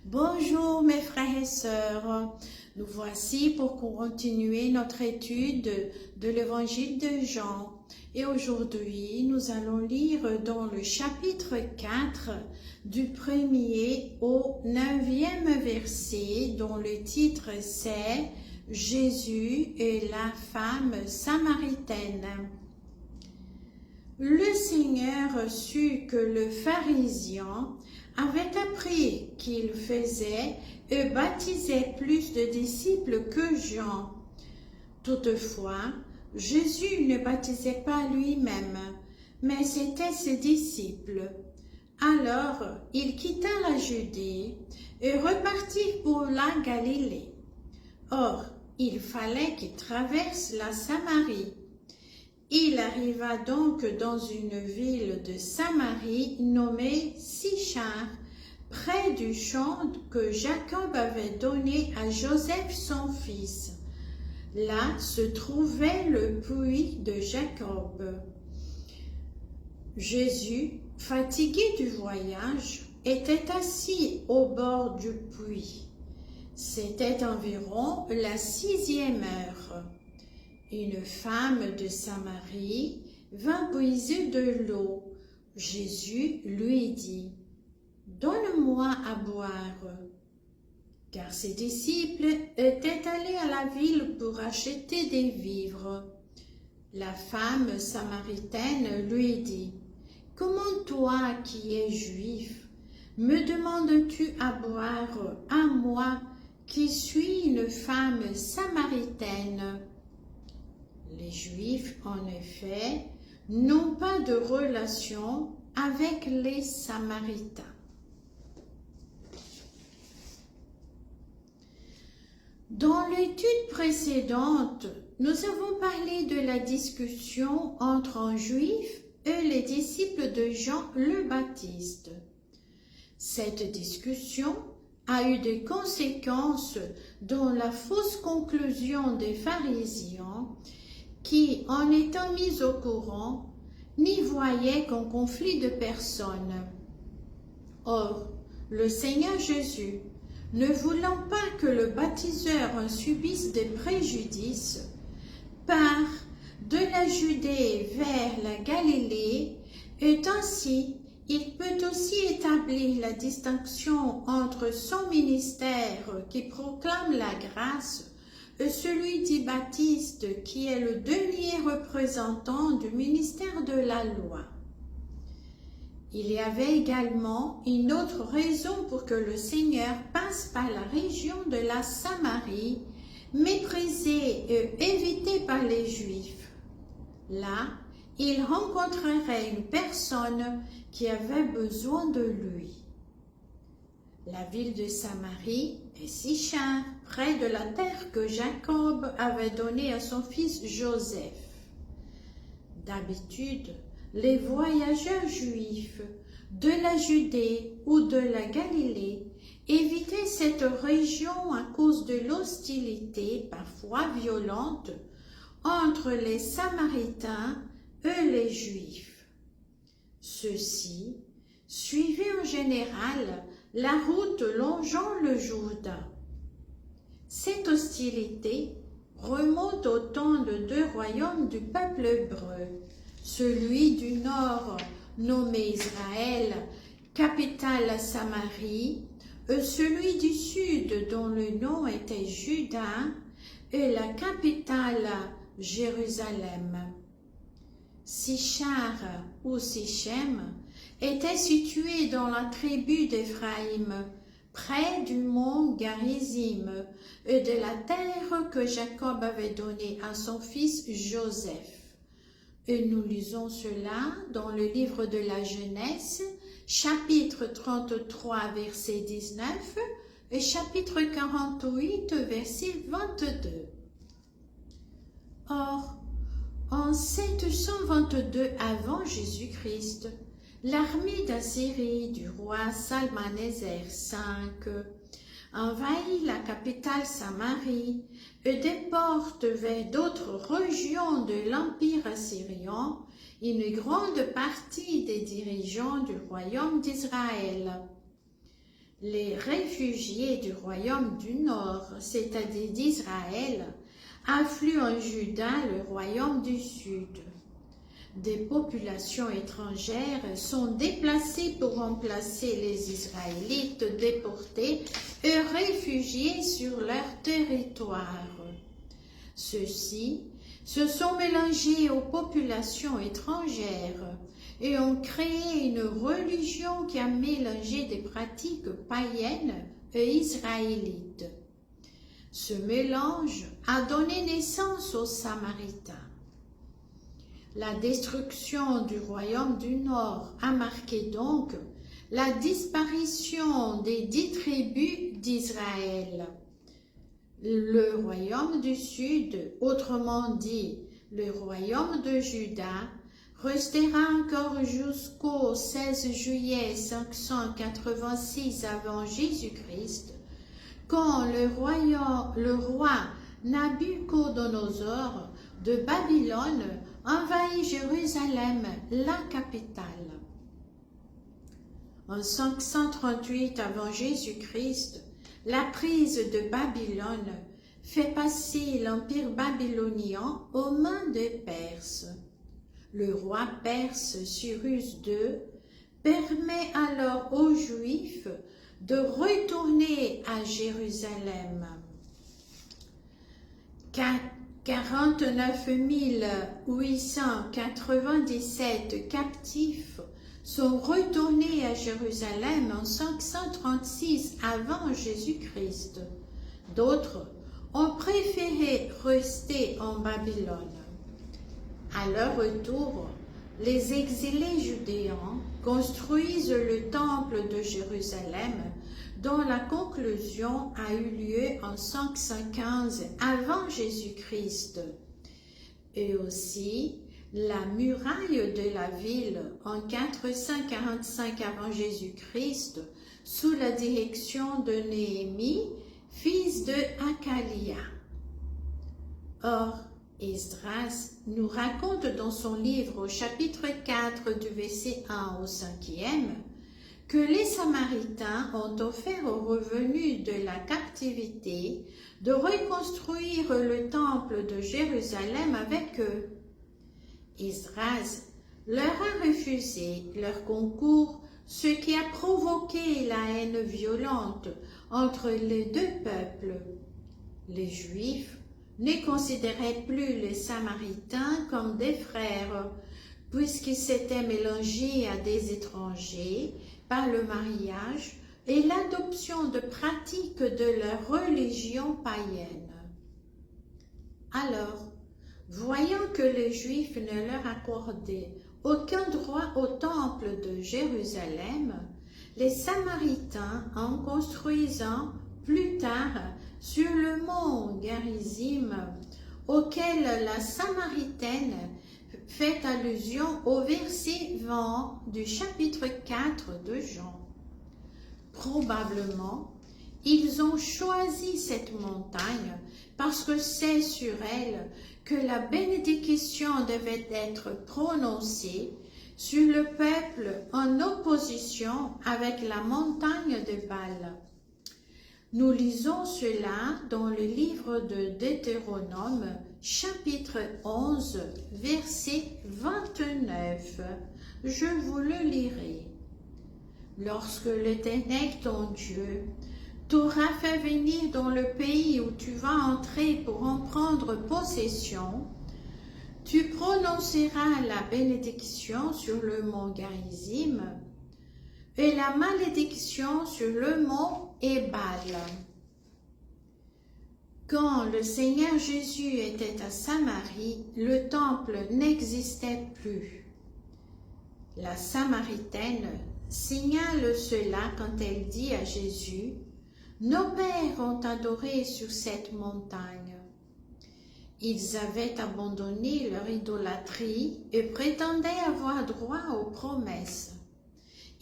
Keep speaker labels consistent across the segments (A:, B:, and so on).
A: Bonjour mes frères et sœurs, nous voici pour continuer notre étude de l'évangile de Jean. Et aujourd'hui, nous allons lire dans le chapitre 4 du 1er au 9e verset dont le titre c'est « Jésus et la femme samaritaine ». Le Seigneur sut que le pharisien avait appris qu'il faisait et baptisait plus de disciples que Jean. Toutefois, Jésus ne baptisait pas lui-même, mais c'étaient ses disciples. Alors, il quitta la Judée et repartit pour la Galilée. Or, il fallait qu'il traverse la Samarie. Il arriva donc dans une ville de Samarie nommée Sychar, près du champ que Jacob avait donné à Joseph son fils. Là se trouvait le puits de Jacob. Jésus, fatigué du voyage, était assis au bord du puits. C'était environ la 6e heure. Une femme de Samarie vint puiser de l'eau. Jésus lui dit, « Donne-moi à boire. » Car ses disciples étaient allés à la ville pour acheter des vivres. La femme samaritaine lui dit, « Comment toi qui es juif, me demandes-tu à boire à moi qui suis une femme samaritaine ?» Les Juifs, en effet, n'ont pas de relation avec les Samaritains. Dans l'étude précédente, nous avons parlé de la discussion entre un Juif et les disciples de Jean le Baptiste. Cette discussion a eu des conséquences dans la fausse conclusion des pharisiens qui, en étant mis au courant, n'y voyaient qu'un conflit de personnes. Or, le Seigneur Jésus, ne voulant pas que le baptiseur en subisse des préjudices, part de la Judée vers la Galilée, et ainsi il peut aussi établir la distinction entre son ministère qui proclame la grâce et celui du Baptiste qui est le dernier représentant du ministère de la loi. Il y avait également une autre raison pour que le Seigneur passe par la région de la Samarie, méprisée et évitée par les Juifs. Là, il rencontrerait une personne qui avait besoin de lui. La ville de Samarie est Sychar, près de la terre que Jacob avait donnée à son fils Joseph. D'habitude, les voyageurs juifs de la Judée ou de la Galilée évitaient cette région à cause de l'hostilité, parfois violente, entre les Samaritains et les Juifs. Ceux-ci suivaient en général la route longeant le Jourdain. Cette hostilité remonte au temps de 2 royaumes du peuple hébreu, celui du nord nommé Israël, capitale Samarie, et celui du sud dont le nom était Juda, et la capitale Jérusalem. Sychar ou Sichem était situé dans la tribu d'Éphraïm, près du mont Garizim et de la terre que Jacob avait donnée à son fils Joseph. Et nous lisons cela dans le livre de la Genèse, chapitre 33, verset 19 et chapitre 48, verset 22. Or, en 722 avant Jésus-Christ, l'armée d'Assyrie du roi Salmaneser V envahit la capitale Samarie et déporte vers d'autres régions de l'Empire assyrien une grande partie des dirigeants du royaume d'Israël. Les réfugiés du royaume du Nord, c'est-à-dire d'Israël, affluent en Juda, le royaume du Sud. Des populations étrangères sont déplacées pour remplacer les Israélites déportés et réfugiés sur leur territoire. Ceux-ci se sont mélangés aux populations étrangères et ont créé une religion qui a mélangé des pratiques païennes et israélites. Ce mélange a donné naissance aux Samaritains. La destruction du royaume du Nord a marqué donc la disparition des 10 tribus d'Israël. Le royaume du Sud, autrement dit le royaume de Juda, restera encore jusqu'au 16 juillet 586 avant Jésus-Christ, quand le roi Nabuchodonosor de Babylone envahit Jérusalem, la capitale. En 538 avant Jésus-Christ, la prise de Babylone fait passer l'empire babylonien aux mains des Perses. Le roi perse Cyrus II permet alors aux Juifs de retourner à Jérusalem. 49 897 captifs sont retournés à Jérusalem en 536 avant Jésus-Christ. D'autres ont préféré rester en Babylone. À leur retour, les exilés judéens construisent le temple de Jérusalem, dont la conclusion a eu lieu en 515 avant Jésus-Christ, et aussi la muraille de la ville en 445 avant Jésus-Christ sous la direction de Néhémie, fils de Hakalia. Or, Esdras nous raconte dans son livre au chapitre 4 du verset 1 au 5e que les Samaritains ont offert aux revenus de la captivité de reconstruire le temple de Jérusalem avec eux. Esdras leur a refusé leur concours, ce qui a provoqué la haine violente entre les deux peuples. Les Juifs ne considéraient plus les Samaritains comme des frères, puisqu'ils s'étaient mélangés à des étrangers par le mariage et l'adoption de pratiques de leur religion païenne. Alors, voyant que les Juifs ne leur accordaient aucun droit au temple de Jérusalem, les Samaritains, en construisant plus tard sur le mont Garizim, auquel la Samaritaine fait allusion au verset 20 du chapitre 4 de Jean. Probablement, ils ont choisi cette montagne parce que c'est sur elle que la bénédiction devait être prononcée sur le peuple en opposition avec la montagne de Baal. Nous lisons cela dans le livre de Deutéronome, chapitre 11, verset 29. Je vous le lirai. Lorsque l'Éternel, ton Dieu, t'aura fait venir dans le pays où tu vas entrer pour en prendre possession, tu prononceras la bénédiction sur le mont Garizim et la malédiction sur le mont Ébal. Quand le Seigneur Jésus était à Samarie, le temple n'existait plus. La Samaritaine signale cela quand elle dit à Jésus: « Nos pères ont adoré sur cette montagne. » Ils avaient abandonné leur idolâtrie et prétendaient avoir droit aux promesses.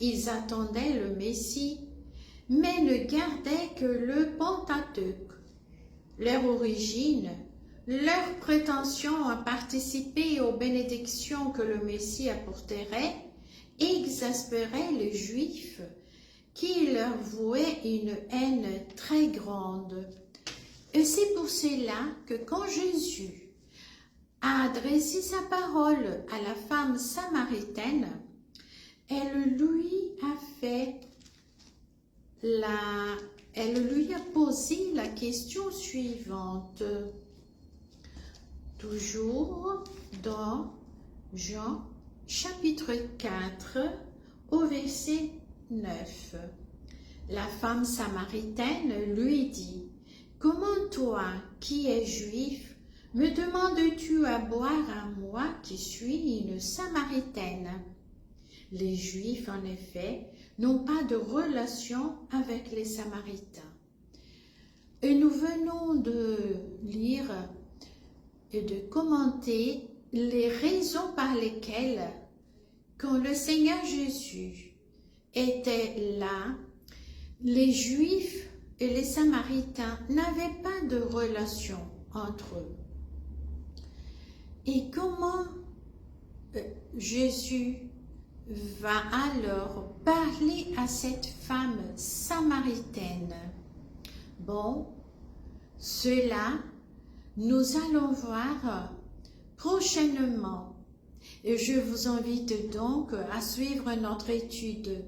A: Ils attendaient le Messie, mais ne gardaient que le Pentateuque. Leur origine, leur prétention à participer aux bénédictions que le Messie apporterait, exaspérait les Juifs qui leur vouait une haine très grande. Et c'est pour cela que quand Jésus a adressé sa parole à la femme samaritaine, elle lui a posé la question suivante. Toujours dans Jean chapitre 4 au verset 9. La femme samaritaine lui dit: « Comment toi, qui es juif, me demandes-tu à boire à moi qui suis une samaritaine ?» Les Juifs, en effet, n'ont pas de relation avec les Samaritains. Et nous venons de lire et de commenter les raisons par lesquelles, quand le Seigneur Jésus était là, les Juifs et les Samaritains n'avaient pas de relation entre eux. Et comment Jésus va alors parler à cette femme samaritaine? Bon, cela, nous allons voir prochainement. Et je vous invite donc à suivre notre étude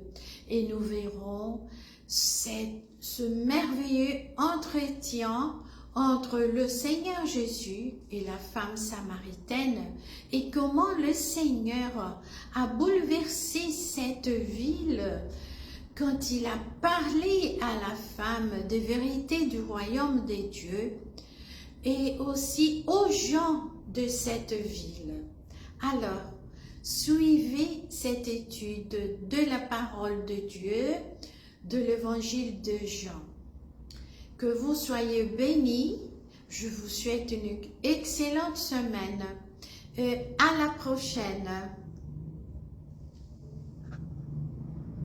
A: et nous verrons ce merveilleux entretien entre le Seigneur Jésus et la femme samaritaine et comment le Seigneur a bouleversé cette ville quand il a parlé à la femme des vérités du royaume des dieux et aussi aux gens de cette ville. Alors, suivez cette étude de la parole de Dieu, de l'évangile de Jean. Que vous soyez bénis. Je vous souhaite une excellente semaine. À la prochaine.